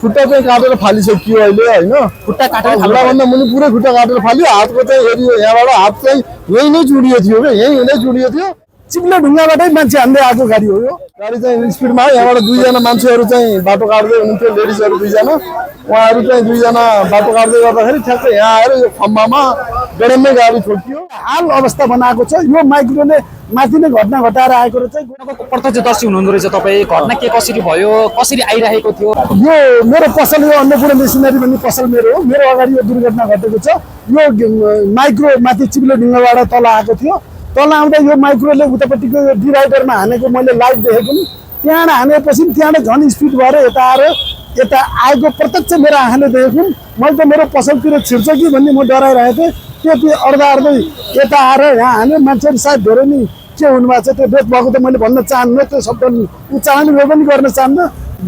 खुट्टा चाहिँ काटेर फालिसकियो अहिले होइन। खुट्टा काटेर भन्दा मुनि पुरै खुट्टा काटेर फाल्यो। हातको चाहिँ हेरियो यहाँबाट हात चाहिँ यहीँ नै चुडियो थियो क्या, यहीँ हुँदै चुडियो थियो। चिप्लो ढुङ्गाबाटै मान्छे हान्दै आएको गाडी हो यो। गाडी चाहिँ स्पिडमा यहाँबाट दुईजना मान्छेहरू चाहिँ बाटो काट्दै हुनुहुन्थ्यो, लेडिजहरू दुईजना। उहाँहरू चाहिँ दुईजना बाटो काट्दै गर्दाखेरि ठ्याक्कै यहाँ आएर यो खम्बामा गडम्मै गाडी ठोकियो। हाल अवस्था बनाएको छ यो माइक्रोले माथि नै घटना घटाएर आएको चाहिँ। प्रत्यक्षदर्शी हुनुहुँदो रहेछ तपाईँ, घटना के कसरी भयो, कसरी आइरहेको थियो? यो मेरो पसल यो अन्नपूर्ण मेसिनरी भन्ने पसल मेरो हो। मेरो अगाडि यो दुर्घटना घटेको छ। यो माइक्रो माथि चिप्लो ढुङ्गाबाट तल आएको थियो। तल आउँदा यो माइक्रोले उतापट्टिको यो डिभाइडरमा हानेको मैले लाइभ देखेको नि। त्यहाँबाट हानेपछि त्यहाँबाट झन् स्पिड भएर यता आएर यता आएको प्रत्यक्ष मेरो आँखाले देखेको। मैले त मेरो पसलतिर छिर्छ कि भन्ने म डराइरहेको थिएँ। त्यो अर्दै यता आएर यहाँ हाने मान्छेहरू सायद धेरै नै के हुनुभएको छ त्यो डेथ भएको त मैले भन्न चाहन्न। त्यो शब्द उच्चारण पनि गर्न चाहन्न।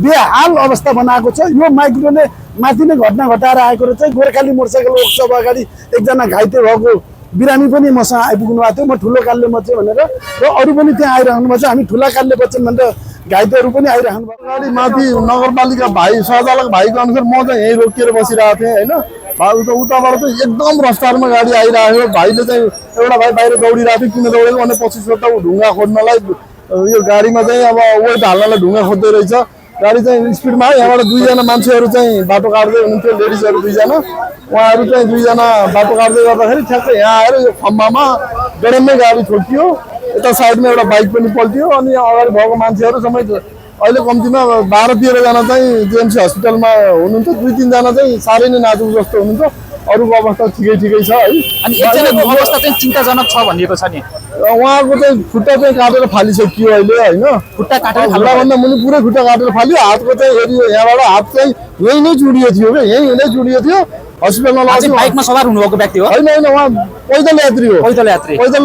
बेहाल अवस्था बनाएको छ यो माइक्रोले माथि नै घटना घटाएर आएको र चाहिँ गोर्खाली मोटरसाइकल वर्कसप अगाडि एकजना घाइते भएको बिरामी पनि मसँग आइपुग्नु भएको थियो। म ठुलो कालले बचेँ भनेर र अरू पनि त्यहाँ आइरहनु भएको छ। हामी ठुला कालले बच्यौँ भनेर घाइतेहरू पनि आइरहनु भएको। गाडी माथि नगरपालिका भाइ सञ्चालक भाइको अनुसार म चाहिँ यहीँ रोकिएर बसिरहेको थिएँ होइन। उताबाट चाहिँ एकदम रफ्तारमा गाडी आइरहेको। भाइले चाहिँ एउटा भाइ बाहिर दौडिरहेको थियो। किन दौडेको भने पछि सोद्धा ढुङ्गा खोज्नलाई यो गाडीमा चाहिँ अब वेट हाल्नलाई ढुङ्गा खोज्दै रहेछ। गाडी चाहिँ स्पिडमा यहाँबाट दुईजना मान्छेहरू चाहिँ बाटो काट्दै हुनुहुन्थ्यो, लेडिजहरू दुईजना। उहाँहरू चाहिँ दुईजना बाटो काट्दै गर्दाखेरि ठ्याक्कै यहाँ आएर यो खम्बामा गडम्मै गाडी ठोकियो। यता साइडमा एउटा बाइक पनि पल्टियो। अनि अगाडि भएको मान्छेहरू समेत अहिले कम्तीमा 12-13जना चाहिँ जेएमसी हस्पिटलमा हुनुहुन्छ। 2-3जना चाहिँ साह्रै नै नाजुक जस्तो हुनुहुन्छ। अरूको अवस्था ठिकै छ है। अनि एकजनाको अवस्था चाहिँ चिन्ताजनक छ भनिएको छ नि। उहाँको चाहिँ खुट्टा चाहिँ काटेर फालिसकियो अहिले होइन। खुट्टा काटेर भन्दा मुनि पुरै खुट्टा काटेर फाल्यो। हातको चाहिँ हेरियो यहाँबाट हात चाहिँ यहीँ नै चुडियो थियो क्या, यहीँ हुँदै चुडियो थियो। हस्पिटलमा लग्यो। बाइकमा सवार हुनुभएको व्यक्ति हो? होइन उहाँ पैदल यात्री हो। पैदल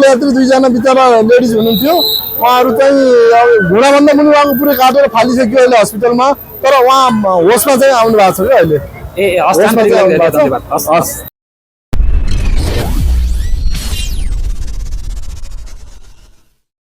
यात्री दुईजना बिचरा लेडिज हुनुहुन्थ्यो। उहाँहरू चाहिँ अब घुँडाभन्दा मुनि उहाँको पुरै काटेर फालिसक्यो अहिले हस्पिटलमा। तर उहाँ होसमा चाहिँ आउनु भएको छ क्या अहिले। ए हस्।